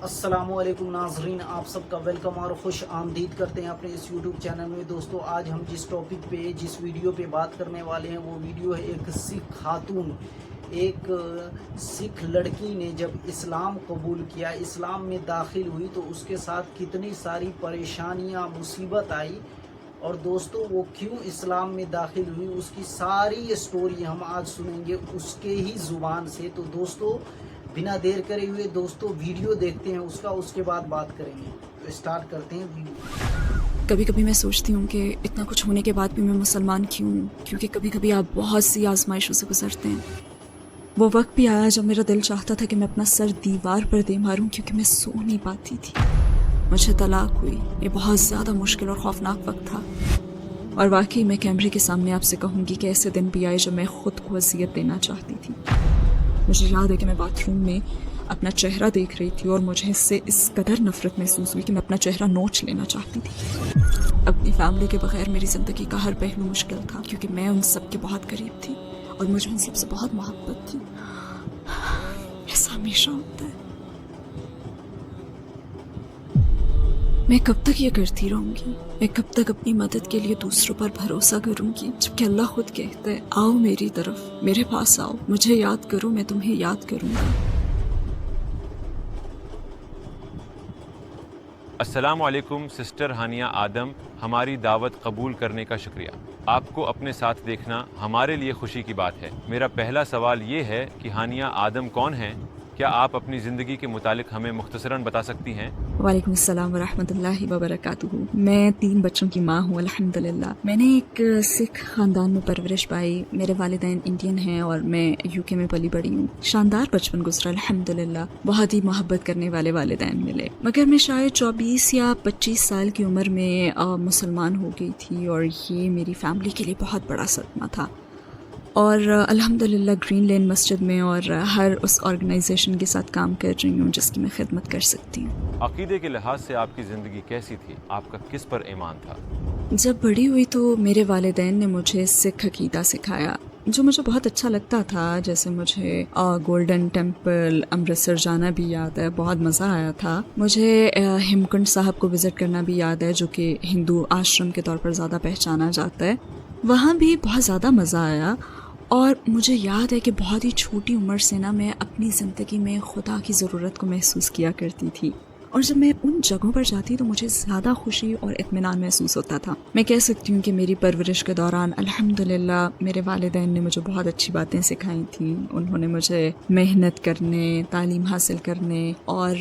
السلام علیکم ناظرین، آپ سب کا ویلکم اور خوش آمدید کرتے ہیں اپنے اس یوٹیوب چینل میں۔ دوستو، آج ہم جس ٹاپک پہ جس ویڈیو پہ بات کرنے والے ہیں وہ ویڈیو ہے ایک سکھ خاتون، ایک سکھ لڑکی نے جب اسلام قبول کیا، اسلام میں داخل ہوئی تو اس کے ساتھ کتنی ساری پریشانیاں مصیبت آئی، اور دوستو وہ کیوں اسلام میں داخل ہوئی اس کی ساری اسٹوری ہم آج سنیں گے اس کے ہی زبان سے۔ تو دوستو بنا دیر کرے ہوئے دوستو ویڈیو دیکھتے ہیں اس کا، اس کے بعد بات کریں گے۔ تو اسٹارٹ کرتے ہیں ویڈیو۔ کبھی کبھی میں سوچتی ہوں کہ اتنا کچھ ہونے کے بعد بھی میں مسلمان کیوں ہوں، کیونکہ کبھی کبھی آپ بہت سی آزمائشوں سے گزرتے ہیں۔ وہ وقت بھی آیا جب میرا دل چاہتا تھا کہ میں اپنا سر دیوار پر دے ماروں کیونکہ میں سو نہیں پاتی تھی۔ مجھے طلاق ہوئی، یہ بہت زیادہ مشکل اور خوفناک وقت تھا، اور واقعی میں کیمرے کے سامنے آپ سے کہوں گی کہ ایسے دن بھی آئے جب میں خود کو اذیت دینا چاہتی تھی۔ مجھے یاد ہے کہ میں باتھ روم میں اپنا چہرہ دیکھ رہی تھی اور مجھے اس سے اس قدر نفرت محسوس ہوئی کہ میں اپنا چہرہ نوچ لینا چاہتی تھی۔ اپنی فیملی کے بغیر میری زندگی کا ہر پہلو مشکل تھا، کیونکہ میں ان سب کے بہت قریب تھی اور مجھے ان سب سے بہت محبت تھی۔ ایسا ہمیشہ ہوتا ہے۔ میں کب تک یہ کرتی رہوں گی؟ میں کب تک اپنی مدد کے لیے دوسروں پر بھروسہ کروں گی، جبکہ اللہ خود کہتا ہے آؤ میری طرف، میرے پاس آؤ، مجھے یاد کرو، میں تمہیں یاد کروں گا۔ السلام علیکم سسٹر ہانیہ آدم، ہماری دعوت قبول کرنے کا شکریہ۔ آپ کو اپنے ساتھ دیکھنا ہمارے لیے خوشی کی بات ہے۔ میرا پہلا سوال یہ ہے کہ ہانیہ آدم کون ہیں؟ کیا آپ اپنی زندگی کے متعلق ہمیں مختصراً بتا سکتی ہیں؟ وعلیکم السلام ورحمۃ اللہ وبرکاتہ۔ میں 3 بچوں کی ماں ہوں الحمدللہ۔ میں نے ایک سکھ خاندان میں پرورش پائی، میرے والدین انڈین ہیں اور میں UK میں پلی بڑی ہوں۔ شاندار بچپن گزرا الحمدللہ، بہت ہی محبت کرنے والے والدین ملے، مگر میں شاید 24 یا 25 سال کی عمر میں مسلمان ہو گئی تھی، اور یہ میری فیملی کے لیے بہت بڑا صدمہ تھا۔ اور الحمدللہ گرین لین مسجد میں اور ہر اس آرگنائزیشن کے ساتھ کام کر رہی ہوں جس کی میں خدمت کر سکتی ہوں۔ عقیدے کے لحاظ سے آپ کی زندگی کیسی تھی؟ آپ کا کس پر ایمان تھا؟ جب بڑی ہوئی تو میرے والدین نے مجھے سکھ عقیدہ سکھایا جو مجھے بہت اچھا لگتا تھا، جیسے مجھے گولڈن ٹیمپل امرتسر جانا بھی یاد ہے، بہت مزہ آیا تھا۔ مجھے ہیمکنڈ صاحب کو وزٹ کرنا بھی یاد ہے، جو کہ ہندو آشرم کے طور پر زیادہ پہچانا جاتا ہے، وہاں بھی بہت زیادہ مزہ آیا۔ اور مجھے یاد ہے کہ بہت ہی چھوٹی عمر سے نا میں اپنی زندگی میں خدا کی ضرورت کو محسوس کیا کرتی تھی، اور جب میں ان جگہوں پر جاتی تو مجھے زیادہ خوشی اور اطمینان محسوس ہوتا تھا۔ میں کہہ سکتی ہوں کہ میری پرورش کے دوران الحمدللہ میرے والدین نے مجھے بہت اچھی باتیں سکھائی تھیں۔ انہوں نے مجھے محنت کرنے، تعلیم حاصل کرنے اور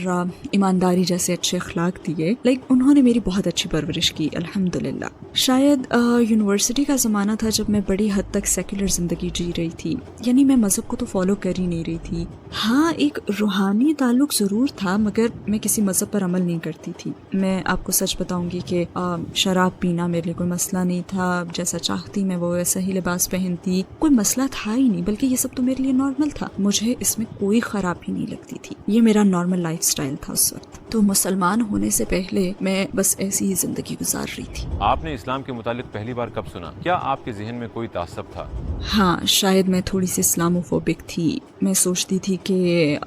ایمانداری جیسے اچھے اخلاق دیے۔ انہوں نے میری بہت اچھی پرورش کی الحمدللہ۔ شاید یونیورسٹی کا زمانہ تھا جب میں بڑی حد تک سیکولر زندگی جی رہی تھی، یعنی میں مذہب کو تو فالو کر ہی نہیں رہی تھی۔ ہاں، ایک روحانی تعلق ضرور تھا، مگر میں کسی مذہب پر عمل نہیں کرتی تھی۔ میں آپ کو سچ بتاؤں گی کہ شراب پینا میرے لیے کوئی مسئلہ نہیں تھا، جیسا چاہتی میں وہ ویسا ہی لباس پہنتی، کوئی مسئلہ تھا ہی نہیں، بلکہ یہ سب تو میرے لیے نارمل تھا، مجھے اس میں کوئی خرابی نہیں لگتی تھی، یہ میرا نارمل لائف سٹائل تھا اس وقت۔ تو مسلمان ہونے سے پہلے میں بس ایسی ہی زندگی گزار رہی تھی۔ آپ نے اسلام کے متعلق پہلی بار کب سنا؟ کیا آپ کے ذہن میں کوئی تعصب تھا؟ ہاں، شاید میں تھوڑی سی اسلاموفوبک تھی۔ میں سوچتی تھی کہ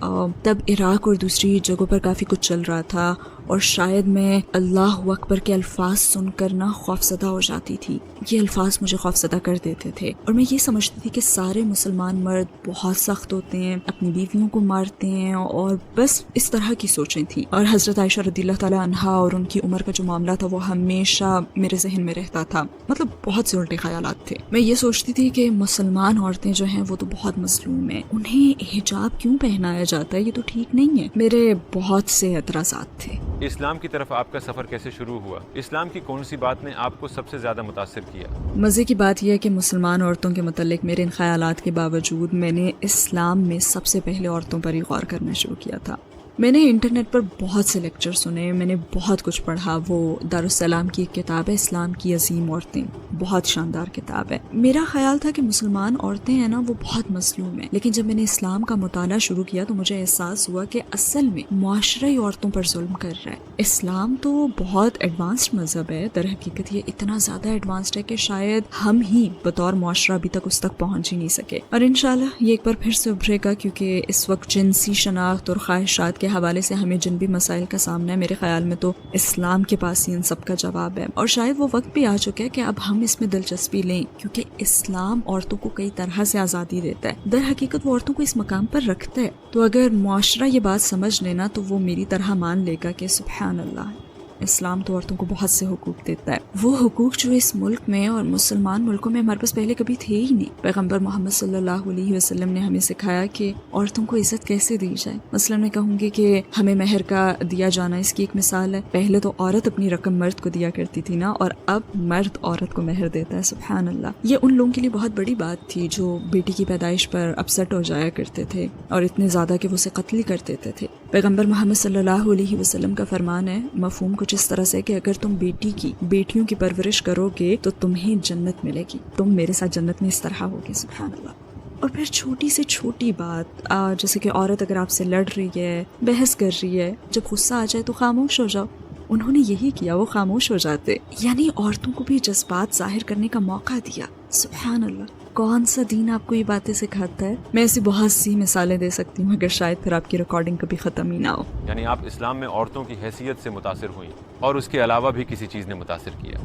تب عراق اور دوسری جگہوں پر کافی کچھ چل رہا تھا، اور شاید میں اللہ اکبر کے الفاظ سن کر نا خوفزدہ ہو جاتی تھی۔ یہ الفاظ مجھے خوفزدہ کر دیتے تھے، اور میں یہ سمجھتی تھی کہ سارے مسلمان مرد بہت سخت ہوتے ہیں، اپنی بیویوں کو مارتے ہیں، اور بس اس طرح کی سوچیں تھیں۔ اور حضرت عائشہ رضی اللہ تعالیٰ عنہا اور ان کی عمر کا جو معاملہ تھا وہ ہمیشہ میرے ذہن میں رہتا تھا، مطلب بہت سے الٹے خیالات تھے۔ میں یہ سوچتی تھی کہ مسلمان عورتیں جو ہیں وہ تو بہت مظلوم ہیں، انہیں حجاب کیوں پہنایا جاتا ہے، یہ تو ٹھیک نہیں ہے۔ میرے بہت سے اعتراضات تھے۔ اسلام کی طرف آپ کا سفر کیسے شروع ہوا؟ اسلام کی کون سی بات نے آپ کو سب سے زیادہ متاثر کیا؟ مزے کی بات یہ ہے کہ مسلمان عورتوں کے متعلق میرے ان خیالات کے باوجود میں نے اسلام میں سب سے پہلے عورتوں پر ہی غور کرنا شروع کیا تھا۔ میں نے انٹرنیٹ پر بہت سے لیکچر سنے، میں نے بہت کچھ پڑھا۔ وہ دارالسلام کی ایک کتاب ہے اسلام کی عظیم عورتیں، بہت شاندار کتاب ہے۔ میرا خیال تھا کہ مسلمان عورتیں ہیں نا وہ بہت مظلوم ہیں، لیکن جب میں نے اسلام کا مطالعہ شروع کیا تو مجھے احساس ہوا کہ اصل میں معاشرہ ہی عورتوں پر ظلم کر رہا ہے۔ اسلام تو بہت ایڈوانسڈ مذہب ہے، در حقیقت یہ اتنا زیادہ ایڈوانسڈ ہے کہ شاید ہم ہی بطور معاشرہ ابھی تک اس تک پہنچ ہی نہیں سکے، اور انشاءاللہ یہ ایک بار پھر سے ابھرے گا، کیونکہ اس وقت جنسی شناخت اور خواہشات کے حوالے سے ہمیں جن بھی مسائل کا سامنا ہے، میرے خیال میں تو اسلام کے پاس ہی ان سب کا جواب ہے، اور شاید وہ وقت بھی آ چکا ہے کہ اب ہم اس میں دلچسپی لیں، کیونکہ اسلام عورتوں کو کئی طرح سے آزادی دیتا ہے، در حقیقت وہ عورتوں کو اس مقام پر رکھتا ہے۔ تو اگر معاشرہ یہ بات سمجھ لینا تو وہ میری طرح مان لے گا کہ سبحان اللہ، اسلام تو عورتوں کو بہت سے حقوق دیتا ہے، وہ حقوق جو اس ملک میں اور مسلمان ملکوں میں ہمارے پاس پہلے کبھی تھے ہی نہیں۔ پیغمبر محمد صلی اللہ علیہ وسلم نے ہمیں سکھایا کہ عورتوں کو عزت کیسے دی جائے۔ مثلا میں کہوں گی کہ ہمیں مہر کا دیا جانا اس کی ایک مثال ہے۔ پہلے تو عورت اپنی رقم مرد کو دیا کرتی تھی نا، اور اب مرد عورت کو مہر دیتا ہے، سبحان اللہ۔ یہ ان لوگوں کے لیے بہت بڑی بات تھی جو بیٹی کی پیدائش پر اپسٹ ہو جایا کرتے تھے اور اتنے زیادہ کہ وہ اسے قتل ہی کر دیتے تھے۔ پیغمبر محمد صلی اللہ علیہ وسلم کا فرمان ہے، مفہوم کچھ اس طرح سے کہ اگر تم بیٹیوں کی پرورش کرو گے تو تمہیں جنت ملے گی، تم میرے ساتھ جنت میں اس طرح ہوگے، سبحان اللہ۔ اور پھر چھوٹی سے چھوٹی بات جیسے کہ عورت اگر آپ سے لڑ رہی ہے، بحث کر رہی ہے، جب غصہ آ جائے تو خاموش ہو جاؤ۔ انہوں نے یہی کیا، وہ خاموش ہو جاتے، یعنی عورتوں کو بھی جذبات ظاہر کرنے کا موقع دیا، سبحان اللہ۔ کون سا دین آپ کو یہ باتیں سکھاتا ہے؟ میں ایسی بہت سی مثالیں دے سکتی ہوں، مگر شاید پھر آپ کی ریکارڈنگ کبھی ختم ہی نہ ہو۔ یعنی آپ اسلام میں عورتوں کی حیثیت سے متاثر ہوئیں اور اس کے علاوہ بھی کسی چیز نے متاثر کیا؟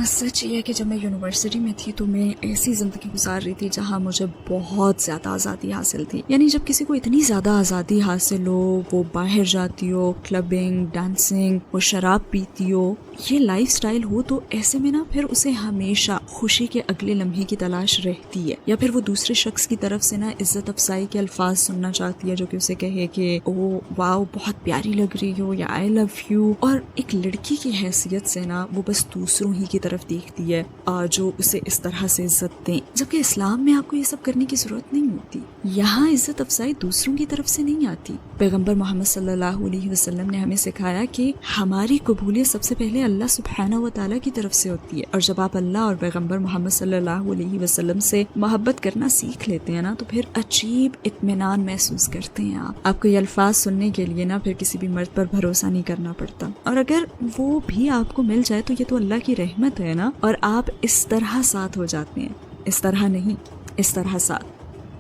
سچ یہ ہے کہ جب میں یونیورسٹی میں تھی تو میں ایسی زندگی گزار رہی تھی جہاں مجھے بہت زیادہ آزادی حاصل تھی۔ یعنی جب کسی کو اتنی زیادہ آزادی حاصل ہو، وہ باہر جاتی ہو، کلبنگ، ڈانسنگ، وہ شراب پیتی ہو، یہ لائف سٹائل ہو، تو ایسے میں نا پھر اسے ہمیشہ خوشی کے اگلے لمحے کی تلاش رہتی ہے، یا پھر وہ دوسرے شخص کی طرف سے نا عزت افزائی کے الفاظ سننا چاہتی ہے جو کہ اسے کہے کہ او واو بہت پیاری لگ رہی ہو، یا آئی لو یو۔ اور ایک لڑکی کی حیثیت سے نا وہ بس دوسروں ہی کی طرف دیکھتی ہے جو اسے اس طرح سے عزت دیں، جبکہ اسلام میں آپ کو یہ سب کرنے کی ضرورت نہیں ہوتی۔ یہاں عزت افزائی دوسروں کی طرف سے نہیں آتی۔ پیغمبر محمد صلی اللہ علیہ وسلم نے ہمیں سکھایا کہ ہماری قبولیت سب سے پہلے اللہ سبحانہ و تعالیٰ کی طرف سے ہوتی ہے، اور جب آپ اللہ اور پیغمبر محمد صلی اللہ علیہ وسلم سے محبت کرنا سیکھ لیتے ہیں نا تو پھر عجیب اطمینان محسوس کرتے ہیں۔ آپ کو یہ الفاظ سننے کے لیے نا پھر کسی بھی مرد پر بھروسہ نہیں کرنا پڑتا، اور اگر وہ بھی آپ کو مل جائے تو یہ تو اللہ کی رحمت ہے نا، اور آپ اس طرح ساتھ ہو جاتے ہیں، اس طرح نہیں، اس طرح ساتھ۔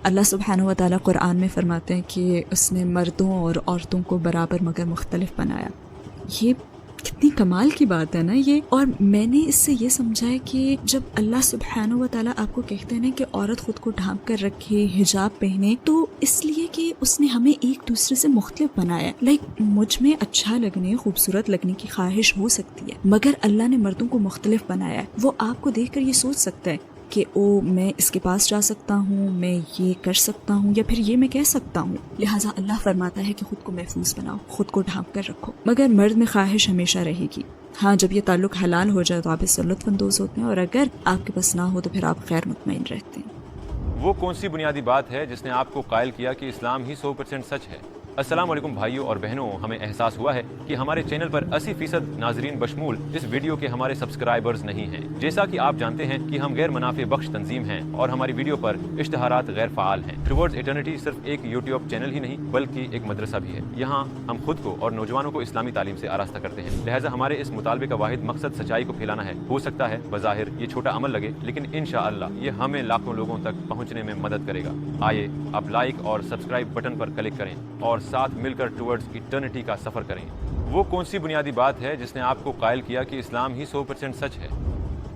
اللہ سبحانہ و تعالیٰ قرآن میں فرماتے ہیں کہ اس نے مردوں اور عورتوں کو برابر مگر مختلف بنایا۔ یہ کتنی کمال کی بات ہے نا یہ۔ اور میں نے اس سے یہ سمجھا ہے کہ جب اللہ سبحانہ و تعالیٰ آپ کو کہتے ہیں نا کہ عورت خود کو ڈھانپ کر رکھے، حجاب پہنے، تو اس لیے کہ اس نے ہمیں ایک دوسرے سے مختلف بنایا ہے۔ مجھ میں اچھا لگنے، خوبصورت لگنے کی خواہش ہو سکتی ہے، مگر اللہ نے مردوں کو مختلف بنایا ہے۔ وہ آپ کو دیکھ کر یہ سوچ سکتا ہے کہ میں اس کے پاس جا سکتا ہوں، میں یہ کر سکتا ہوں، یا پھر یہ میں کہہ سکتا ہوں۔ لہٰذا اللہ فرماتا ہے کہ خود کو محفوظ بناؤ، خود کو ڈھانپ کر رکھو، مگر مرد میں خواہش ہمیشہ رہے گی۔ ہاں جب یہ تعلق حلال ہو جائے تو آپ اس سے لطف اندوز ہوتے ہیں، اور اگر آپ کے پاس نہ ہو تو پھر آپ غیر مطمئن رہتے ہیں۔ وہ کون سی بنیادی بات ہے جس نے آپ کو قائل کیا کہ اسلام ہی 100% سچ ہے؟ السلام علیکم بھائیوں اور بہنوں، ہمیں احساس ہوا ہے کہ ہمارے چینل پر 80% ناظرین بشمول اس ویڈیو کے ہمارے سبسکرائبرز نہیں ہیں۔ جیسا کہ آپ جانتے ہیں کہ ہم غیر منافع بخش تنظیم ہیں اور ہماری ویڈیو پر اشتہارات غیر فعال ہیں۔ ٹوورڈز ایٹرنیٹی صرف ایک یوٹیوب چینل ہی نہیں بلکہ ایک مدرسہ بھی ہے۔ یہاں ہم خود کو اور نوجوانوں کو اسلامی تعلیم سے آراستہ کرتے ہیں، لہٰذا ہمارے اس مطالبے کا واحد مقصد سچائی کو پھیلانا ہے۔ ہو سکتا ہے بظاہر یہ چھوٹا عمل لگے، لیکن انشاءاللہ یہ ہمیں لاکھوں لوگوں تک پہنچنے میں مدد کرے گا۔ آئیے اب لائک اور سبسکرائب بٹن پر کلک کریں اور ساتھ مل کر ٹوورڈز ایٹرنیٹی کا سفر کریں۔ وہ کون سی بنیادی بات ہے جس نے آپ کو قائل کیا کہ اسلام ہی 100% سچ ہے؟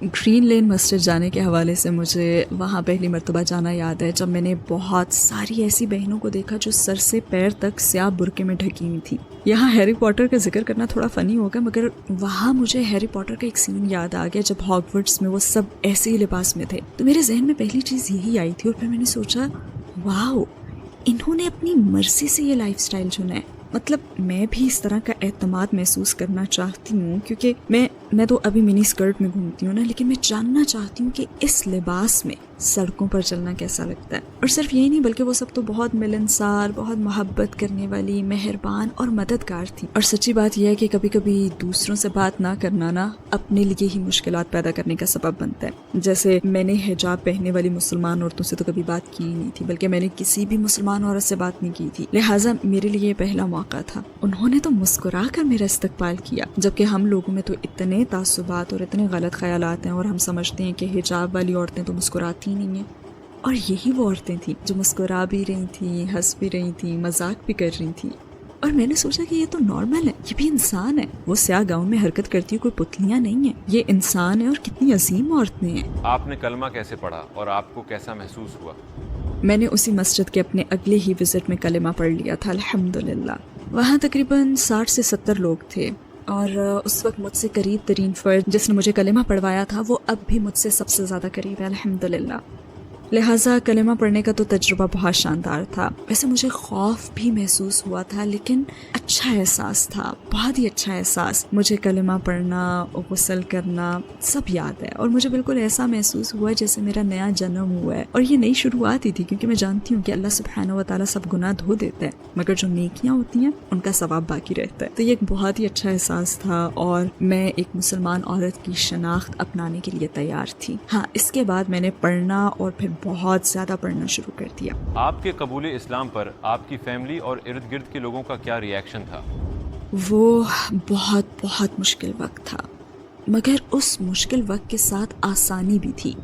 گرین لین مسجد جانے کے حوالے سے مجھے وہاں پہلی مرتبہ جانا یاد ہے، جب میں نے بہت ساری ایسی بہنوں کو دیکھا جو سر سے پیر تک سیاہ برقعے میں ڈھکی ہوئی تھیں۔ یہاں ہیری پوٹر کا ذکر کرنا تھوڑا فنی ہوگا، مگر وہاں مجھے ہیری پوٹر کا ایک سین یاد آ گیا جب ہاگورٹس میں وہ سب ایسے ہی لباس میں تھے، تو میرے ذہن میں پہلی چیز یہی آئی تھی، اور پھر میں نے سوچا واو، انہوں نے اپنی مرضی سے یہ لائف سٹائل چنا ہے۔ مطلب میں بھی اس طرح کا اعتماد محسوس کرنا چاہتی ہوں، کیونکہ میں تو ابھی منی اسکرٹ میں گھومتی ہوں نا، لیکن میں جاننا چاہتی ہوں کہ اس لباس میں سڑکوں پر چلنا کیسا لگتا ہے۔ اور صرف یہی نہیں بلکہ وہ سب تو بہت ملنسار، بہت محبت کرنے والی، مہربان اور مددگار تھی۔ اور سچی بات یہ ہے کہ کبھی کبھی دوسروں سے بات نہ کرنا نا اپنے لیے ہی مشکلات پیدا کرنے کا سبب بنتا ہے۔ جیسے میں نے حجاب پہننے والی مسلمان عورتوں سے تو کبھی بات کی ہی نہیں تھی، بلکہ میں نے کسی بھی مسلمان عورت سے بات نہیں کی تھی، لہٰذا میرے لیے یہ پہلا موقع تھا۔ انہوں نے تو مسکرا کر میرا استقبال کیا، جبکہ ہم لوگوں میں تو اتنے تعصبات اور اتنے غلط خیالات ہیں، اور ہم سمجھتے ہیں کہ حجاب والی عورتیں تو مسکراتی نہیں ہیں، اور یہی وہ عورتیں تھیں جو مسکرا بھی رہی تھیں، ہنس بھی رہی تھیں، مذاق بھی کر رہی تھیں۔ اور میں نے سوچا کہ یہ تو نارمل ہے, یہ بھی انسان ہے. وہ سیاہ گاؤن میں حرکت کرتی کوئی پتلیاں نہیں ہیں, یہ انسان ہے اور کتنی عظیم عورتیں ہیں. آپ نے کلمہ کیسے پڑھا اور آپ کو کیسا محسوس ہوا؟ میں نے اسی مسجد کے اپنے اگلے ہی وزٹ میں کلمہ پڑھ لیا تھا الحمدللہ. وہاں تقریباً 60 سے 70 لوگ تھے, اور اس وقت مجھ سے قریب ترین فرد جس نے مجھے کلمہ پڑھوایا تھا وہ اب بھی مجھ سے سب سے زیادہ قریب ہے الحمدللہ. لہٰذا کلمہ پڑھنے کا تو تجربہ بہت شاندار تھا. ویسے مجھے خوف بھی محسوس ہوا تھا, لیکن اچھا احساس تھا, بہت ہی اچھا احساس. مجھے کلمہ پڑھنا, غسل کرنا سب یاد ہے, اور مجھے بالکل ایسا محسوس ہوا جیسے میرا نیا جنم ہوا ہے. اور یہ نئی شروعات ہی تھی, کیونکہ میں جانتی ہوں کہ اللہ سبحانہ و تعالیٰ سب گناہ دھو دیتا ہے, مگر جو نیکیاں ہوتی ہیں ان کا ثواب باقی رہتا ہے. تو یہ ایک بہت ہی اچھا احساس تھا, اور میں ایک مسلمان عورت کی شناخت اپنانے کے لیے تیار تھی. ہاں, اس کے بعد میں نے پڑھنا اور پھر بہت زیادہ پڑھنا شروع کر دیا. آپ کے قبول اسلام پر آپ کی فیملی اور ارد گرد کے لوگوں کا کیا ری ایکشن تھا؟ وہ بہت بہت مشکل وقت تھا, مگر اس مشکل وقت کے ساتھ آسانی بھی تھی.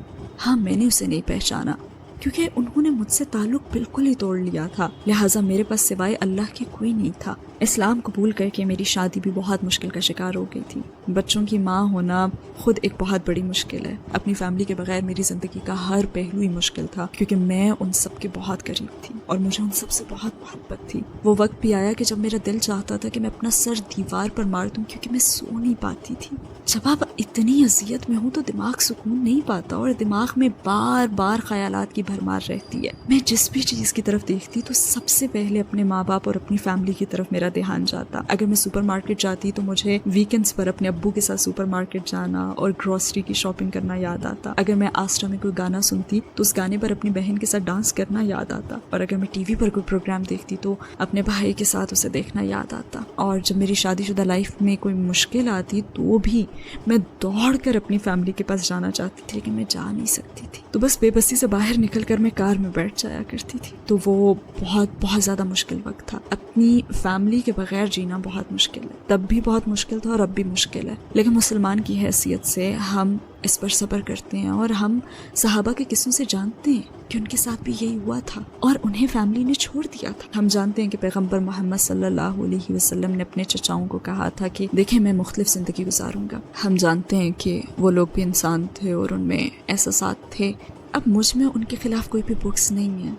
ہاں, میں نے اسے نہیں پہچانا کیونکہ انہوں نے مجھ سے تعلق بالکل ہی توڑ لیا تھا, لہٰذا میرے پاس سوائے اللہ کے کوئی نہیں تھا. اسلام قبول کر کے میری شادی بھی بہت مشکل کا شکار ہو گئی تھی. بچوں کی ماں ہونا خود ایک بہت بڑی مشکل ہے. اپنی فیملی کے بغیر میری زندگی کا ہر پہلو ہی مشکل تھا, کیونکہ میں ان سب کے بہت قریب تھی اور مجھے ان سب سے بہت محبت تھی. وہ وقت بھی آیا کہ جب میرا دل چاہتا تھا کہ میں اپنا سر دیوار پر مار دوں, کیونکہ میں سو نہیں پاتی تھی. جب آپ اتنی اذیت میں ہوں تو دماغ سکون نہیں پاتا, اور دماغ میں بار بار خیالات کی بھرمار رہتی ہے. میں جس بھی چیز کی طرف دیکھتی تو سب سے پہلے اپنے ماں باپ اور اپنی فیملی کی طرف میرا دھیان جاتا. اگر میں سپر مارکیٹ جاتی تو مجھے ویکینڈز پر اپنے ابو کے ساتھ سپر مارکیٹ جانا اور گروسری کی شاپنگ کرنا یاد آتا. اگر میں آسٹرا میں کوئی گانا سنتی تو اس گانے پر اپنی بہن کے ساتھ ڈانس کرنا یاد آتا, اور اگر میں ٹی وی پر کوئی پروگرام دیکھتی تو اپنے بھائی کے ساتھ اسے دیکھنا یاد آتا. اور جب میری شادی شدہ لائف میں کوئی مشکل آتی تو بھی میں دوڑ کر اپنی فیملی کے پاس جانا چاہتی تھی, لیکن میں جا نہیں سکتی تھی. تو بس بے بسی سے باہر نکل کر میں کار میں بیٹھ جایا کرتی تھی. تو وہ بہت زیادہ مشکل وقت تھا. اپنی فیملی کے بغیر جینا بہت مشکل ہے, تب بھی بہت مشکل تھا اور اب بھی مشکل ہے. لیکن مسلمان کی حیثیت سے ہم اس پر صبر کرتے ہیں, اور ہم صحابہ کے قصوں سے جانتے ہیں کہ ان کے ساتھ بھی یہی ہوا تھا اور انہیں فیملی نے چھوڑ دیا تھا. ہم جانتے ہیں کہ پیغمبر محمد صلی اللہ علیہ وسلم نے اپنے چچاؤں کو کہا تھا کہ دیکھیں میں مختلف زندگی گزاروں گا. ہم جانتے ہیں کہ وہ لوگ بھی انسان تھے اور ان میں احساسات تھے. اب مجھ میں ان کے خلاف کوئی بھی بکس نہیں ہے.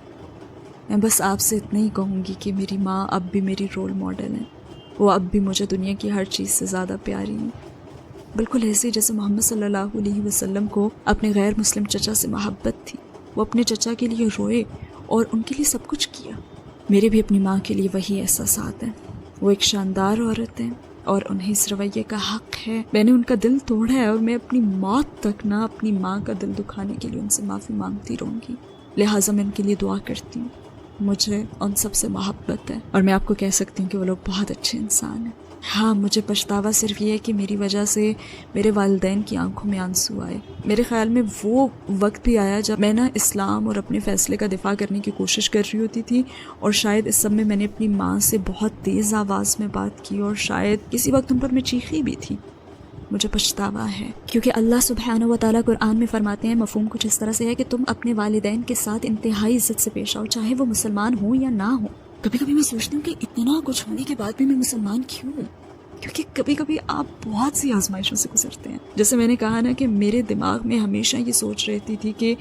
میں بس آپ سے اتنا ہی کہوں گی کہ میری ماں اب بھی میری رول ماڈل ہے. وہ اب بھی مجھے دنیا کی ہر چیز سے زیادہ پیاری ہیں, بالکل ایسے جیسے محمد صلی اللہ علیہ وسلم کو اپنے غیر مسلم چچا سے محبت تھی. وہ اپنے چچا کے لیے روئے اور ان کے لیے سب کچھ کیا. میرے بھی اپنی ماں کے لیے وہی احساسات ہیں. وہ ایک شاندار عورت ہیں اور انہیں اس رویے کا حق ہے. میں نے ان کا دل توڑا ہے اور میں اپنی موت تک نہ اپنی ماں کا دل دکھانے کے لیے ان سے معافی مانگتی رہوں گی. لہٰذا میں ان کے لیے دعا کرتی ہوں. مجھے ان سب سے محبت ہے اور میں آپ کو کہہ سکتی ہوں کہ وہ لوگ بہت اچھے انسان ہیں. ہاں, مجھے پچھتاوا صرف یہ ہے کہ میری وجہ سے میرے والدین کی آنکھوں میں آنسو آئے. میرے خیال میں وہ وقت بھی آیا جب میں نا اسلام اور اپنے فیصلے کا دفاع کرنے کی کوشش کر رہی ہوتی تھی, اور شاید اس سب میں میں نے اپنی ماں سے بہت تیز آواز میں بات کی, اور شاید کسی وقت ان پر میں چیخی بھی تھی. مجھے پچھتاوا ہے, کیونکہ اللہ سبحانہ و تعالیٰ قرآن میں فرماتے ہیں, مفہوم کچھ اس طرح سے ہے کہ تم اپنے والدین کے ساتھ انتہائی عزت سے پیش آؤ, چاہے وہ مسلمان ہوں یا نہ ہوں. کبھی کبھی میں سوچتی ہوں کہ اتنا کچھ ہونے کے بعد بھی میں مسلمان کیوں ہوں, کیونکہ کبھی کبھی آپ بہت سی آزمائشوں سے گزرتے ہیں. جیسے میں نے کہا نا کہ میرے دماغ میں ہمیشہ یہ سوچ رہتی تھی کہ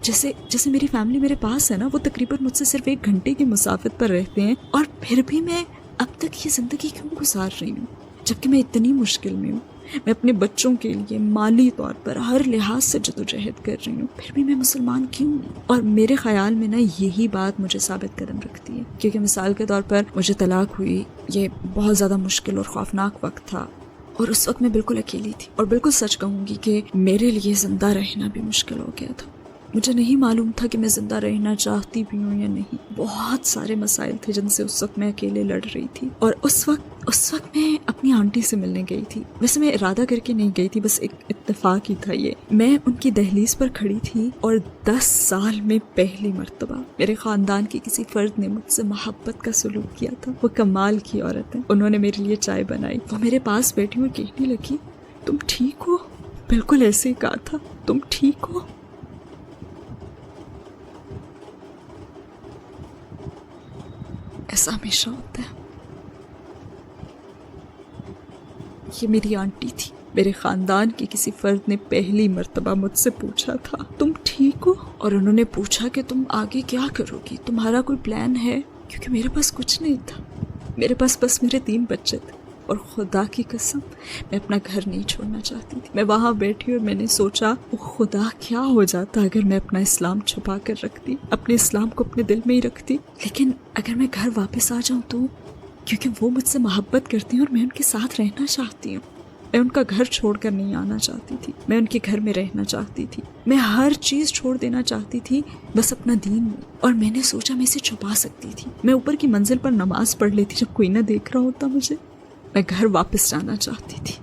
جیسے میری فیملی میرے پاس ہے نا, وہ تقریباً مجھ سے صرف 1 گھنٹے کی مسافت پر رہتے ہیں, اور پھر بھی میں اب تک یہ زندگی کیوں گزار رہی ہوں, جبکہ میں اتنی مشکل میں ہوں. میں اپنے بچوں کے لیے مالی طور پر ہر لحاظ سے جدوجہد کر رہی ہوں, پھر بھی میں مسلمان کیوں ہوں. اور میرے خیال میں نا یہی بات مجھے ثابت قدم رکھتی ہے, کیونکہ مثال کے طور پر مجھے طلاق ہوئی. یہ بہت زیادہ مشکل اور خوفناک وقت تھا, اور اس وقت میں بالکل اکیلی تھی, اور بالکل سچ کہوں گی کہ میرے لیے زندہ رہنا بھی مشکل ہو گیا تھا. مجھے نہیں معلوم تھا کہ میں زندہ رہنا چاہتی بھی ہوں یا نہیں. بہت سارے مسائل تھے جن سے اس وقت میں اکیلے لڑ رہی تھی, اور اس وقت میں اپنی آنٹی سے ملنے گئی تھی. ویسے میں ارادہ کر کے نہیں گئی تھی, بس ایک اتفاق ہی تھا یہ. میں ان کی دہلیز پر کھڑی تھی, اور 10 سال میں پہلی مرتبہ میرے خاندان کے کسی فرد نے مجھ سے محبت کا سلوک کیا تھا. وہ کمال کی عورت ہے, انہوں نے میرے لیے چائے بنائی. وہ میرے پاس بیٹھی ہوئی کہنے لگی, تم ٹھیک ہو؟ بالکل ایسے ہی کہا تھا, تم ٹھیک ہو؟ ایسا ہمیشہ ہوتا ہے. یہ میری آنٹی تھی. میرے خاندان کے کسی فرد نے پہلی مرتبہ مجھ سے پوچھا تھا تم ٹھیک ہو، اور انہوں نے پوچھا کہ تم آگے کیا کرو گی، تمہارا کوئی پلان ہے؟ کیونکہ میرے پاس کچھ نہیں تھا، میرے پاس بس میرے 3 بچے تھے، اور خدا کی قسم میں اپنا گھر نہیں چھوڑنا چاہتی تھی. میں وہاں بیٹھی اور میں نے سوچا او خدا کیا ہو جاتا اگر میں اپنا اسلام چھپا کر رکھتی، اپنے اسلام کو اپنے دل میں ہی رکھتی. لیکن اگر میں گھر واپس آ جاؤں تو، کیونکہ وہ مجھ سے محبت کرتی ہیں اور میں ان کے ساتھ رہنا چاہتی ہوں. میں ان کا گھر چھوڑ کر نہیں آنا چاہتی تھی، میں ان کے گھر میں رہنا چاہتی تھی، میں ہر چیز چھوڑ دینا چاہتی تھی بس اپنا دین. اور میں نے سوچا میں اسے چھپا سکتی تھی. میں اوپر کی منزل پر نماز پڑھ لیتی جب کوئی نہ دیکھ رہا ہوتا مجھے. میں گھر واپس جانا چاہتی تھی.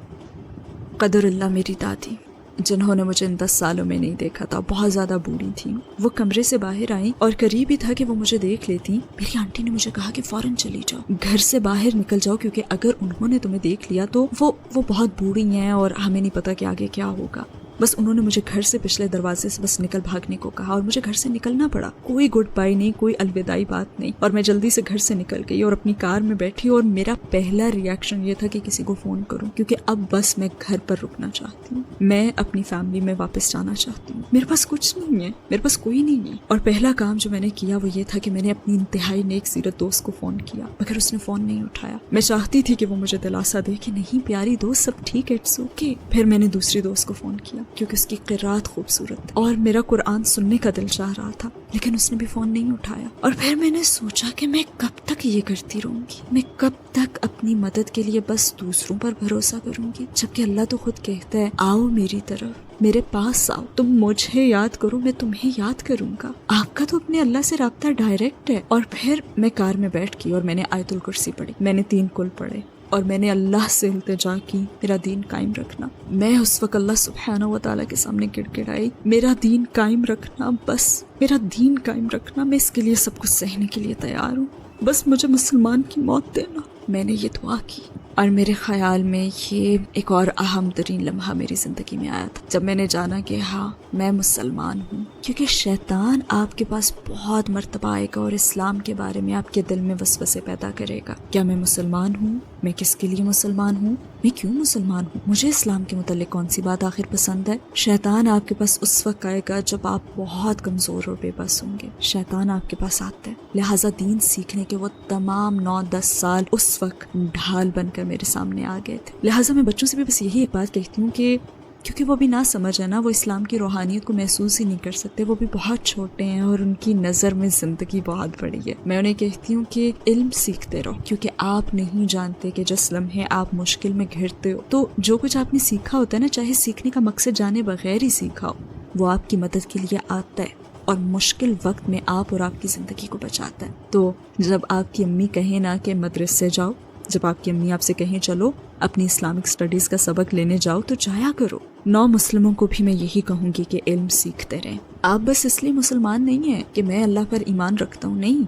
قدر اللہ میری دادی جنہوں نے مجھے ان 10 سالوں میں نہیں دیکھا تھا، بہت زیادہ بوڑھی تھیں. وہ کمرے سے باہر آئیں اور قریب ہی تھا کہ وہ مجھے دیکھ لیتی. میری آنٹی نے مجھے کہا کہ فوراً چلی جاؤ، گھر سے باہر نکل جاؤ، کیونکہ اگر انہوں نے تمہیں دیکھ لیا تو وہ بہت بوڑھی ہیں اور ہمیں نہیں پتا کہ آگے کیا ہوگا. بس انہوں نے مجھے گھر سے پچھلے دروازے سے بس نکل بھاگنے کو کہا اور مجھے گھر سے نکلنا پڑا. کوئی گڈ بائی نہیں، کوئی الوداعی بات نہیں، اور میں جلدی سے گھر سے نکل گئی اور اپنی کار میں بیٹھی. اور میرا پہلا ریاکشن یہ تھا کہ کسی کو فون کروں، کیونکہ اب بس میں گھر پر رکنا چاہتی ہوں، میں اپنی فیملی میں واپس جانا چاہتی ہوں. میرے پاس کچھ نہیں ہے، میرے پاس کوئی نہیں ہے. اور پہلا کام جو میں نے کیا وہ یہ تھا کہ میں نے اپنی انتہائی نیک سیرت دوست کو فون کیا، مگر اس نے فون نہیں اٹھایا. میں چاہتی تھی کہ وہ مجھے دلاسا دے کہ نہیں پیاری دوست سب ٹھیک ہے، اٹس اوکے. پھر میں نے دوسری دوست کو فون کیا کیونکہ اس کی رات خوبصورت اور میرا قرآن سننے کا دل چاہ رہا تھا، لیکن اس نے بھی فون نہیں اٹھایا. اور پھر میں نے سوچا کہ میں کب تک یہ کرتی رہوں گی، میں کب تک اپنی مدد کے لیے بس دوسروں پر بھروسہ کروں گی، جبکہ اللہ تو خود کہتا ہے آؤ میری طرف، میرے پاس آؤ، تم مجھے یاد کرو میں تمہیں یاد کروں گا. آپ کا تو اپنے اللہ سے رابطہ ڈائریکٹ ہے. اور پھر میں کار میں بیٹھ گئی اور میں نے آیت الکرسی پڑھی، میں نے 3 کل پڑھے اور میں نے اللہ سے التجا کی میرا دین قائم رکھنا. میں اس وقت اللہ سبحانہ و تعالیٰ کے سامنے گڑ گڑائی، میرا دین قائم رکھنا، بس میرا دین قائم رکھنا، میں اس کے لیے سب کچھ سہنے کے لیے تیار ہوں، بس مجھے مسلمان کی موت دینا. میں نے یہ دعا کی. اور میرے خیال میں یہ ایک اور اہم ترین لمحہ میری زندگی میں آیا تھا جب میں نے جانا کہ ہاں میں مسلمان ہوں. کیونکہ شیطان آپ کے پاس بہت مرتبہ آئے گا اور اسلام کے بارے میں آپ کے دل میں وسوسے پیدا کرے گا. کیا میں مسلمان ہوں؟ میں کس کے لیے مسلمان ہوں؟ میں کیوں مسلمان ہوں؟ مجھے اسلام کے متعلق کون سی بات آخر پسند ہے؟ شیطان آپ کے پاس اس وقت آئے گا جب آپ بہت کمزور اور بے بس ہوں گے. شیطان آپ کے پاس آتا ہے. لہٰذا دین سیکھنے کے وہ تمام 9-10 سال اس وقت ڈھال بن کر میرے سامنے آ گئے تھے. لہٰذا میں بچوں سے بھی بس یہی ایک بات کہتی ہوں کہ کیونکہ وہ بھی نہ سمجھ ہے نا، وہ اسلام کی روحانیت کو محسوس ہی نہیں کر سکتے، وہ بھی بہت چھوٹے ہیں اور ان کی نظر میں زندگی بہت بڑی ہے. میں انہیں کہتی ہوں کہ علم سیکھتے رہو، کیونکہ آپ نہیں جانتے کہ جس لمحے آپ مشکل میں گھرتے ہو تو جو کچھ آپ نے سیکھا ہوتا ہے نا، چاہے سیکھنے کا مقصد جانے بغیر ہی سیکھا ہو، وہ آپ کی مدد کے لیے آتا ہے اور مشکل وقت میں آپ اور آپ کی زندگی کو بچاتا ہے. تو جب آپ کی امی کہیں نا کہ مدرسے جاؤ، جب آپ کی امی آپ سے کہیں چلو اپنی اسلامک سٹڈیز کا سبق لینے جاؤ تو جایا کرو. نو مسلموں کو بھی میں یہی کہوں گی کہ علم سیکھتے رہیں. آپ بس اس لیے مسلمان نہیں ہیں کہ میں اللہ پر ایمان رکھتا ہوں، نہیں،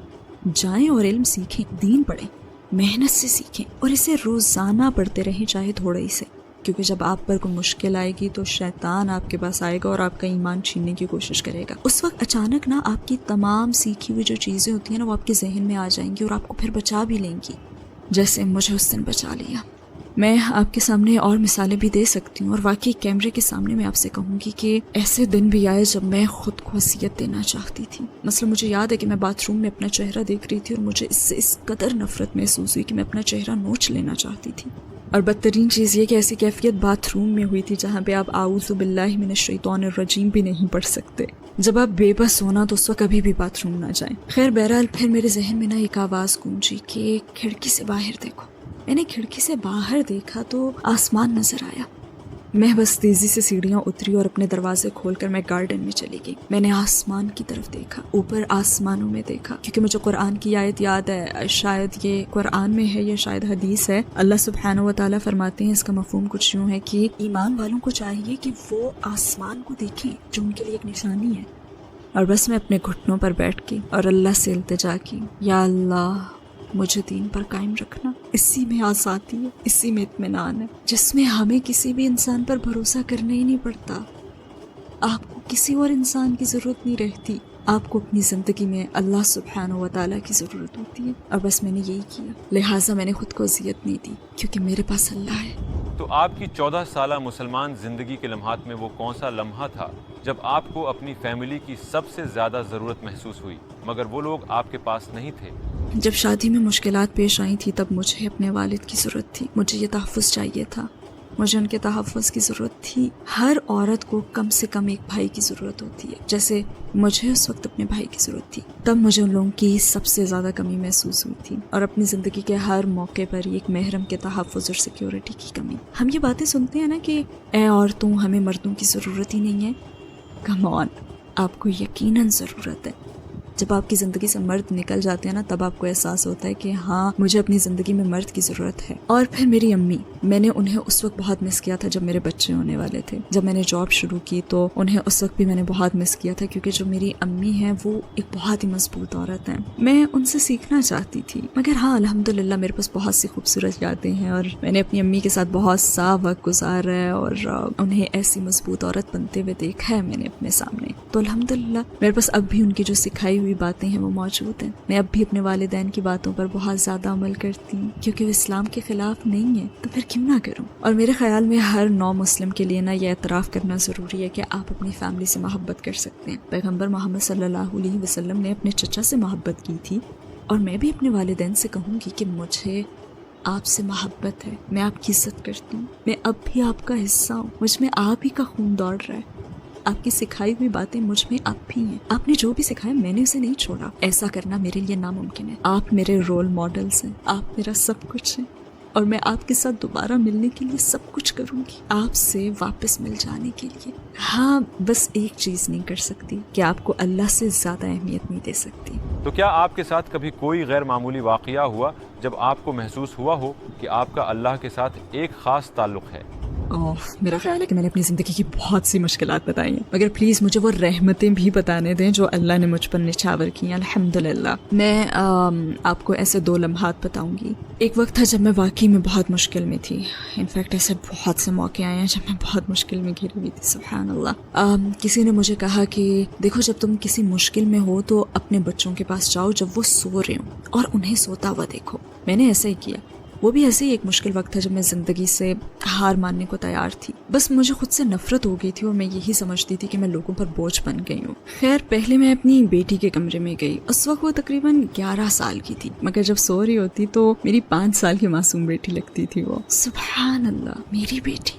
جائیں اور علم سیکھیں، دین پڑھیں، محنت سے سیکھیں اور اسے روزانہ پڑھتے رہیں چاہے تھوڑے ہی سے. کیونکہ جب آپ پر کوئی مشکل آئے گی تو شیطان آپ کے پاس آئے گا اور آپ کا ایمان چھیننے کی کوشش کرے گا. اس وقت اچانک نا آپ کی تمام سیکھی ہوئی جو چیزیں ہوتی ہیں نا وہ آپ کے ذہن میں آ جائیں گی اور آپ کو پھر بچا بھی لیں گی، جیسے مجھے اس دن بچا لیا. میں آپ کے سامنے اور مثالیں بھی دے سکتی ہوں اور واقعی کیمرے کے سامنے میں آپ سے کہوں گی کہ ایسے دن بھی آئے جب میں خود کو وصیت دینا چاہتی تھی. مثلا مجھے یاد ہے کہ میں باتھ روم میں اپنا چہرہ دیکھ رہی تھی اور مجھے اس سے اس قدر نفرت محسوس ہوئی کہ میں اپنا چہرہ نوچ لینا چاہتی تھی. اور بدترین چیز یہ کہ ایسی کیفیت باتھ روم میں ہوئی تھی جہاں پہ آپ اعوذ باللہ من الشیطان الرجیم بھی نہیں پڑھ سکتے. جب آپ بے بس ہونا تو اس وقت کبھی بھی باتھ روم نہ جائیں. خیر بہرحال پھر میرے ذہن میں نا ایک آواز گونجی کہ کھڑکی سے باہر دیکھو. میں نے کھڑکی سے باہر دیکھا تو آسمان نظر آیا. میں بس تیزی سے سیڑھیاں اتری اور اپنے دروازے کھول کر میں گارڈن میں چلی گئی. میں نے آسمان کی طرف دیکھا، اوپر آسمانوں میں دیکھا، کیونکہ مجھے قرآن کی آیت یاد ہے، شاید یہ قرآن میں ہے یا شاید حدیث ہے. اللہ سبحانہ و تعالیٰ فرماتے ہیں، اس کا مفہوم کچھ یوں ہے کہ ایمان والوں کو چاہیے کہ وہ آسمان کو دیکھیں جو ان کے لیے ایک نشانی ہے. اور بس میں اپنے گھٹنوں پر بیٹھ گئی اور اللہ سے التجا کی، یا اللہ مجھے دین پر قائم رکھنا. اسی میں آزادی ہے، اسی میں اطمینان ہے، جس میں ہمیں کسی بھی انسان پر بھروسہ کرنا ہی نہیں پڑتا. آپ کو کسی اور انسان کی ضرورت نہیں رہتی، آپ کو اپنی زندگی میں اللہ سبحانہ و تعالیٰ کی ضرورت ہوتی ہے. اور بس میں نے یہی کیا. لہٰذا میں نے خود کو اذیت نہیں دی کیونکہ میرے پاس اللہ ہے. تو آپ کی 14 سالہ مسلمان زندگی کے لمحات میں وہ کون سا لمحہ تھا جب آپ کو اپنی فیملی کی سب سے زیادہ ضرورت محسوس ہوئی مگر وہ لوگ آپ کے پاس نہیں تھے؟ جب شادی میں مشکلات پیش آئی تھی تب مجھے اپنے والد کی ضرورت تھی. مجھے یہ تحفظ چاہیے تھا. مجھے ان کے تحفظ کی ضرورت تھی. ہر عورت کو کم سے کم ایک بھائی کی ضرورت ہوتی ہے، جیسے مجھے اس وقت اپنے بھائی کی ضرورت تھی. تب مجھے ان لوگوں کی سب سے زیادہ کمی محسوس ہوئی تھی، اور اپنی زندگی کے ہر موقع پر ایک محرم کے تحفظ اور سیکیورٹی کی کمی. ہم یہ باتیں سنتے ہیں نا کہ اے عورتوں ہمیں مردوں کی ضرورت ہی نہیں ہے. کم آن، آپ کو یقیناً ضرورت ہے. جب آپ کی زندگی سے مرد نکل جاتے ہیں نا تب آپ کو احساس ہوتا ہے کہ ہاں مجھے اپنی زندگی میں مرد کی ضرورت ہے. اور پھر میری امی، میں نے انہیں اس وقت بہت مس کیا تھا جب میرے بچے ہونے والے تھے. جب میں نے جاب شروع کی تو انہیں اس وقت بھی میں نے بہت مس کیا تھا، کیونکہ جو میری امی ہیں وہ ایک بہت ہی مضبوط عورت ہیں. میں ان سے سیکھنا چاہتی تھی، مگر ہاں الحمدللہ میرے پاس بہت سی خوبصورت یادیں ہیں اور میں نے اپنی امی کے ساتھ بہت سا وقت گزارا ہے اور انہیں ایسی مضبوط عورت بنتے ہوئے دیکھا ہے میں نے اپنے سامنے. تو الحمدللہ میرے پاس اب بھی ان کی جو سکھائی ہوئی باتیں ہیں وہ موجود ہیں. میں اب بھی اپنے والدین کی باتوں پر بہت زیادہ عمل کرتی ہوں، کیونکہ وہ اسلام کے خلاف نہیں ہے تو پھر کیوں نہ کروں. اور میرے خیال میں ہر نو مسلم کے لیے نا یہ اعتراف کرنا ضروری ہے کہ آپ اپنی فیملی سے محبت کر سکتے ہیں. پیغمبر محمد صلی اللہ علیہ وسلم نے اپنے چچا سے محبت کی تھی، اور میں بھی اپنے والدین سے کہوں گی کہ مجھے آپ سے محبت ہے، میں آپ کی عزت کرتی ہوں، میں اب بھی آپ کا حصہ ہوں، مجھ میں آپ ہی کا خون دوڑ رہا ہے. آپ کی سکھائی ہوئی باتیں مجھ میں اب بھی ہیں. آپ نے جو بھی سکھایا میں نے اسے نہیں چھوڑا. ایسا کرنا میرے لیے ناممکن ہے. آپ میرے رول ماڈلز ہیں، آپ میرا سب کچھ ہیں، اور میں آپ کے ساتھ دوبارہ ملنے کے لیے سب کچھ کروں گی، آپ سے واپس مل جانے کے لیے. ہاں بس ایک چیز نہیں کر سکتی کہ آپ کو اللہ سے زیادہ اہمیت نہیں دے سکتی. تو کیا آپ کے ساتھ کبھی کوئی غیر معمولی واقعہ ہوا جب آپ کو محسوس ہوا ہو کہ آپ کا اللہ کے ساتھ ایک خاص تعلق ہے؟ میرا خیال ہے کہ میں نے اپنی زندگی کی بہت سی مشکلات بتائی ہیں، مگر پلیز مجھے وہ رحمتیں بھی بتانے دیں جو اللہ نے مجھ پر نچھاور کی ہیں. الحمدللہ. میں آپ کو ایسے 2 لمحات بتاؤں گی. ایک وقت تھا جب میں واقعی میں بہت مشکل میں تھی. انفیکٹ ایسے بہت سے موقع آئے ہیں جب میں بہت مشکل میں گھری ہوئی تھی. سبحان اللہ. کسی نے مجھے کہا کہ دیکھو جب تم کسی مشکل میں ہو تو اپنے بچوں کے پاس جاؤ جب وہ سو رہے ہوں اور انہیں سوتا ہوا دیکھو. میں نے ایسا ہی کیا. وہ بھی ایسے ہی ایک مشکل وقت تھا جب میں زندگی سے ہار ماننے کو تیار تھی. بس مجھے خود سے نفرت ہو گئی تھی اور میں یہی سمجھتی تھی کہ میں لوگوں پر بوجھ بن گئی ہوں. خیر پہلے میں اپنی بیٹی کے کمرے میں گئی. اس وقت وہ تقریباً 11 سال کی تھی، مگر جب سو رہی ہوتی تو میری 5 سال کی معصوم بیٹی لگتی تھی وہ. سبحان اللہ، میری بیٹی،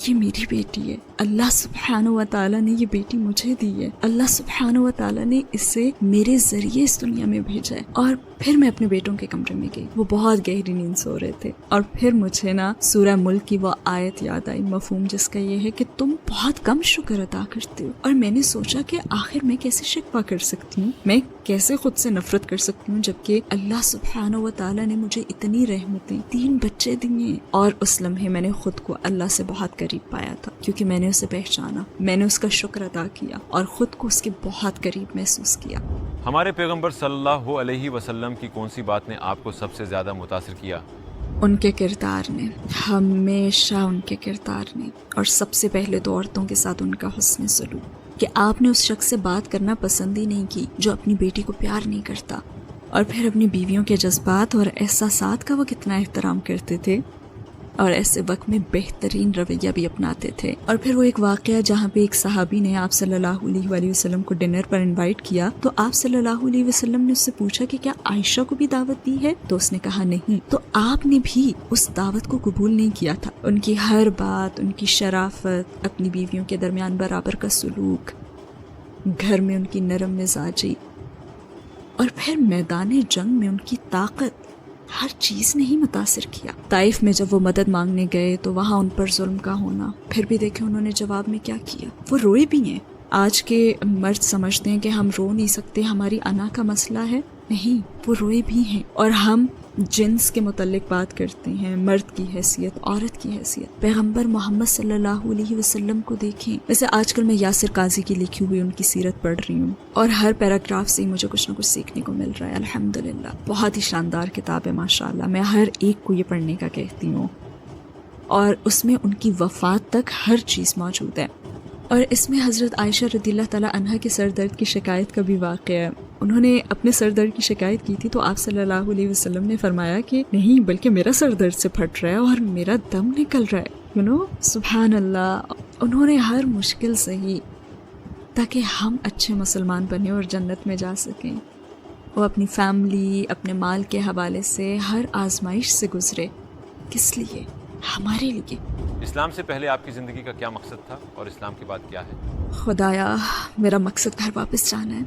یہ میری بیٹی ہے. اللہ سبحانہ و تعالیٰ نے یہ بیٹی مجھے دی ہے. اللہ سبحانہ و تعالیٰ نے اسے میرے ذریعے اس دنیا میں بھیجا ہے. اور پھر میں اپنے بیٹوں کے کمرے میں گئی. وہ بہت گہری نیند سو رہے تھے، اور پھر مجھے نا سورہ ملک کی وہ آیت یاد آئی، مفہوم جس کا یہ ہے کہ تم بہت کم شکر ادا کرتے ہو. اور میں نے سوچا کہ آخر میں کیسے شکوہ کر سکتی ہوں، میں کیسے خود سے نفرت کر سکتی ہوں، جبکہ اللہ سبحانہ و تعالیٰ نے مجھے اتنی رحمتیں، 3 بچے دیے. اور اس لمحے میں نے خود کو اللہ سے بہت قریب پایا تھا، کیونکہ میں نے اسے پہچانا، میں نے اس کا شکر ادا کیا اور خود کو اس کے بہت قریب محسوس کیا. ہمارے پیغمبر صلی اللہ علیہ وسلم کی کون سی بات نے آپ کو سب سے زیادہ متاثر کیا؟ ان کے کردار نے، ہمیشہ ان کے کردار نے، اور سب سے پہلے تو عورتوں کے ساتھ ان کا حسن سلوک، کہ آپ نے اس شخص سے بات کرنا پسند ہی نہیں کی جو اپنی بیٹی کو پیار نہیں کرتا، اور پھر اپنی بیویوں کے جذبات اور احساسات کا وہ کتنا احترام کرتے تھے، اور ایسے وقت میں بہترین رویہ بھی اپناتے تھے. اور پھر وہ ایک واقعہ جہاں پہ ایک صحابی نے آپ صلی اللہ علیہ وآلہ وسلم کو ڈنر پر انوائٹ کیا، تو آپ صلی اللہ علیہ وسلم نے اس سے پوچھا کہ کیا عائشہ کو بھی دعوت دی ہے؟ تو اس نے کہا نہیں. تو آپ نے بھی اس دعوت کو قبول نہیں کیا تھا. ان کی ہر بات، ان کی شرافت، اپنی بیویوں کے درمیان برابر کا سلوک، گھر میں ان کی نرم مزاجی، اور پھر میدان جنگ میں ان کی طاقت، ہر چیز نے ہی متاثر کیا. طائف میں جب وہ مدد مانگنے گئے تو وہاں ان پر ظلم کا ہونا، پھر بھی دیکھیں انہوں نے جواب میں کیا کیا. وہ روئے بھی ہیں. آج کے مرد سمجھتے ہیں کہ ہم رو نہیں سکتے، ہماری انا کا مسئلہ ہے. نہیں، وہ روئے بھی ہیں. اور ہم جنس کے متعلق بات کرتے ہیں، مرد کی حیثیت، عورت کی حیثیت. پیغمبر محمد صلی اللہ علیہ وسلم کو دیکھیں. ویسے آج کل میں یاسر قاضی کی لکھی ہوئی ان کی سیرت پڑھ رہی ہوں، اور ہر پیراگراف سے مجھے کچھ نہ کچھ سیکھنے کو مل رہا ہے. الحمدللہ، بہت ہی شاندار کتاب ہے ماشاءاللہ. میں ہر ایک کو یہ پڑھنے کا کہتی ہوں، اور اس میں ان کی وفات تک ہر چیز موجود ہے. اور اس میں حضرت عائشہ رضی اللہ تعالیٰ عنہا کے سر درد کی شکایت کا بھی واقعہ ہے. انہوں نے اپنے سر درد کی شکایت کی تھی تو آپ صلی اللہ علیہ وسلم نے فرمایا کہ نہیں بلکہ میرا سر درد سے پھٹ رہا ہے اور میرا دم نکل رہا ہے. سبحان اللہ. انہوں نے ہر مشکل سہی تاکہ ہم اچھے مسلمان بنیں اور جنت میں جا سکیں. وہ اپنی فیملی اپنے مال کے حوالے سے ہر آزمائش سے گزرے. کس لیے؟ ہمارے لیے. اسلام سے پہلے آپ کی زندگی کا کیا مقصد تھا اور اسلام کے بعد کیا ہے؟ خدایا میرا مقصد گھر واپس جانا ہے.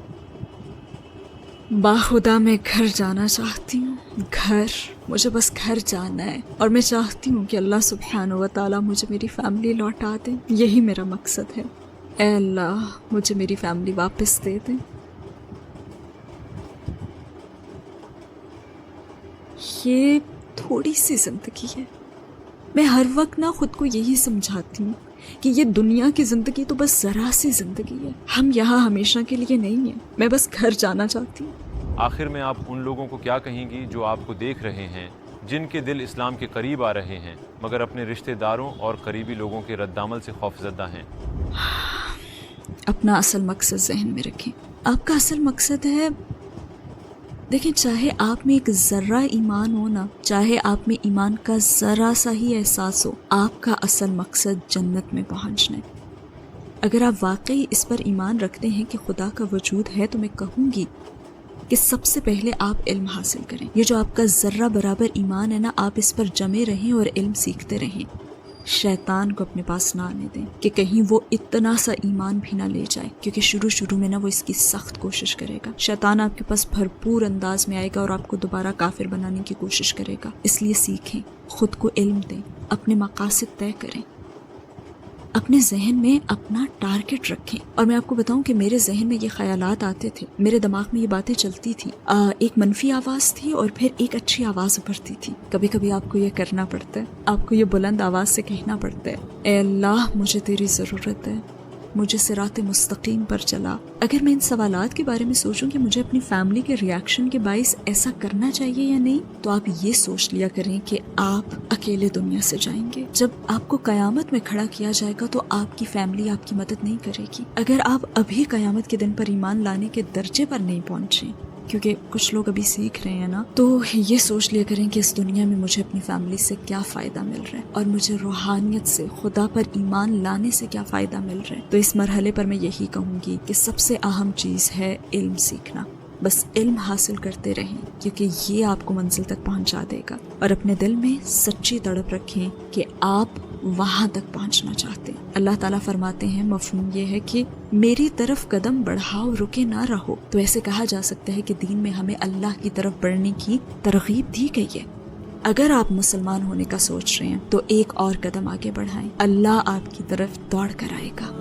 باخدا میں گھر جانا چاہتی ہوں. گھر، مجھے بس گھر جانا ہے اور میں چاہتی ہوں کہ اللہ سبحانہ و تعالیٰ مجھے میری فیملی لوٹا دیں. یہی میرا مقصد ہے. اے اللہ مجھے میری فیملی واپس دے دیں. یہ تھوڑی سی زندگی ہے. میں ہر وقت خود کو یہی سمجھاتی ہوں کہ یہ دنیا کی زندگی تو بس ذرا سی زندگی ہے. ہم یہاں ہمیشہ کے لیے نہیں ہیں. میں بس گھر جانا چاہتی ہوں. آخر میں آپ ان لوگوں کو کیا کہیں گی جو آپ کو دیکھ رہے ہیں، جن کے دل اسلام کے قریب آ رہے ہیں مگر اپنے رشتہ داروں اور قریبی لوگوں کے رد عمل سے خوفزدہ ہیں؟ اپنا اصل مقصد ذہن میں رکھیں. آپ کا اصل مقصد ہے، دیکھیں چاہے آپ میں ایک ذرہ ایمان ہو نا، چاہے آپ میں ایمان کا ذرا سا ہی احساس ہو، آپ کا اصل مقصد جنت میں پہنچنا ہے. اگر آپ واقعی اس پر ایمان رکھتے ہیں کہ خدا کا وجود ہے تو میں کہوں گی کہ سب سے پہلے آپ علم حاصل کریں. یہ جو آپ کا ذرہ برابر ایمان ہے نا، آپ اس پر جمے رہیں اور علم سیکھتے رہیں. شیطان کو اپنے پاس نہ آنے دیں کہ کہیں وہ اتنا سا ایمان بھی نہ لے جائے، کیونکہ شروع میں وہ اس کی سخت کوشش کرے گا. شیطان آپ کے پاس بھرپور انداز میں آئے گا اور آپ کو دوبارہ کافر بنانے کی کوشش کرے گا. اس لیے سیکھیں، خود کو علم دیں، اپنے مقاصد طے کریں، اپنے ذہن میں اپنا ٹارگٹ رکھیں. اور میں آپ کو بتاؤں کہ میرے ذہن میں یہ خیالات آتے تھے، میرے دماغ میں یہ باتیں چلتی تھی. ایک منفی آواز تھی اور پھر ایک اچھی آواز ابھرتی تھی. کبھی کبھی آپ کو یہ کرنا پڑتا ہے، آپ کو یہ بلند آواز سے کہنا پڑتا ہے، اے اللہ مجھے تیری ضرورت ہے، مجھے صراط مستقیم پر چلا. اگر میں ان سوالات کے بارے میں سوچوں کہ مجھے اپنی فیملی کے ریاکشن کے باعث ایسا کرنا چاہیے یا نہیں، تو آپ یہ سوچ لیا کریں کہ آپ اکیلے دنیا سے جائیں گے. جب آپ کو قیامت میں کھڑا کیا جائے گا تو آپ کی فیملی آپ کی مدد نہیں کرے گی. اگر آپ ابھی قیامت کے دن پر ایمان لانے کے درجے پر نہیں پہنچے، کیونکہ کچھ لوگ ابھی سیکھ رہے ہیں نا، تو یہ سوچ لیا کریں کہ اس دنیا میں مجھے اپنی فیملی سے کیا فائدہ مل رہا ہے اور مجھے روحانیت سے، خدا پر ایمان لانے سے کیا فائدہ مل رہا ہے. تو اس مرحلے پر میں یہی کہوں گی کہ سب سے اہم چیز ہے علم سیکھنا. بس علم حاصل کرتے رہیں کیونکہ یہ آپ کو منزل تک پہنچا دے گا. اور اپنے دل میں سچی تڑپ رکھیں کہ آپ وہاں تک پہنچنا چاہتے ہیں. اللہ تعالیٰ فرماتے ہیں، مفہوم یہ ہے کہ میری طرف قدم بڑھاؤ، رکے نہ رہو. تو ایسے کہا جا سکتا ہے کہ دین میں ہمیں اللہ کی طرف بڑھنے کی ترغیب دی گئی ہے. اگر آپ مسلمان ہونے کا سوچ رہے ہیں تو ایک اور قدم آگے بڑھائیں، اللہ آپ کی طرف دوڑ کر آئے گا.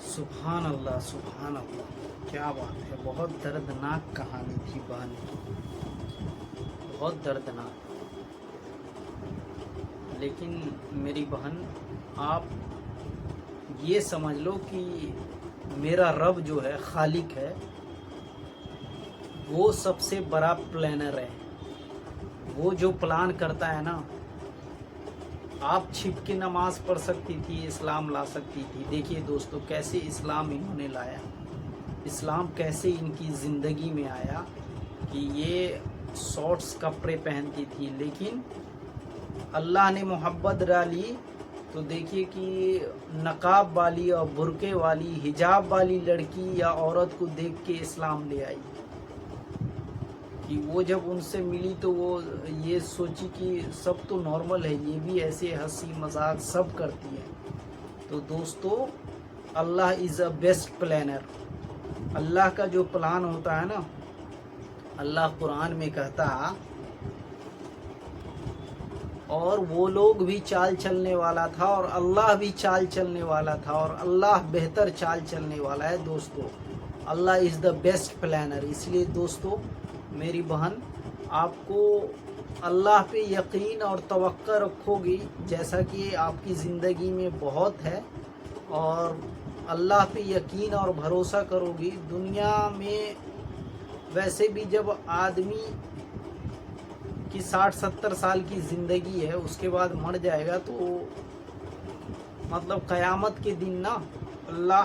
سبحان اللہ، سبحان اللہ، کیا بات ہے. بہت دردناک کہانی تھی بہن، بہت دردناک. لیکن میری بہن، آپ یہ سمجھ لو کہ میرا رب جو ہے، خالق ہے، وہ سب سے بڑا پلانر ہے. وہ جو پلان کرتا ہے نا، آپ چھپ کے نماز پڑھ سکتی تھی، اسلام لا سکتی تھی. دیکھیے دوستو، کیسے اسلام انہوں نے لایا، اسلام کیسے ان کی زندگی میں آیا کہ یہ شارٹس کپڑے پہنتی تھی، لیکن اللہ نے محبت ڈالی تو دیکھیے کہ نقاب والی اور برقعے والی، حجاب والی لڑکی یا عورت کو دیکھ کے اسلام لے آئی. کہ وہ جب ان سے ملی تو وہ یہ سوچی کہ سب تو نارمل ہے، یہ بھی ایسے ہنسی مذاق سب کرتی ہے. تو دوستو، اللہ از اے بیسٹ پلانر. اللہ کا جو پلان ہوتا ہے نا، اللہ قرآن میں کہتا، اور وہ لوگ بھی چال چلنے والا تھا اور اللہ بھی چال چلنے والا تھا، اور اللہ بہتر چال چلنے والا ہے. دوستو، اللہ از دا بیسٹ پلانر. اس لیے دوستو، میری بہن، آپ کو اللہ پہ یقین اور توقع رکھو گی، جیسا کہ آپ کی زندگی میں بہت ہے، اور اللہ پہ یقین اور بھروسہ کرو گی. دنیا میں ویسے بھی جب آدمی کی 60-70 سال کی زندگی ہے، اس کے بعد مر جائے گا، تو مطلب قیامت کے دن نا، اللہ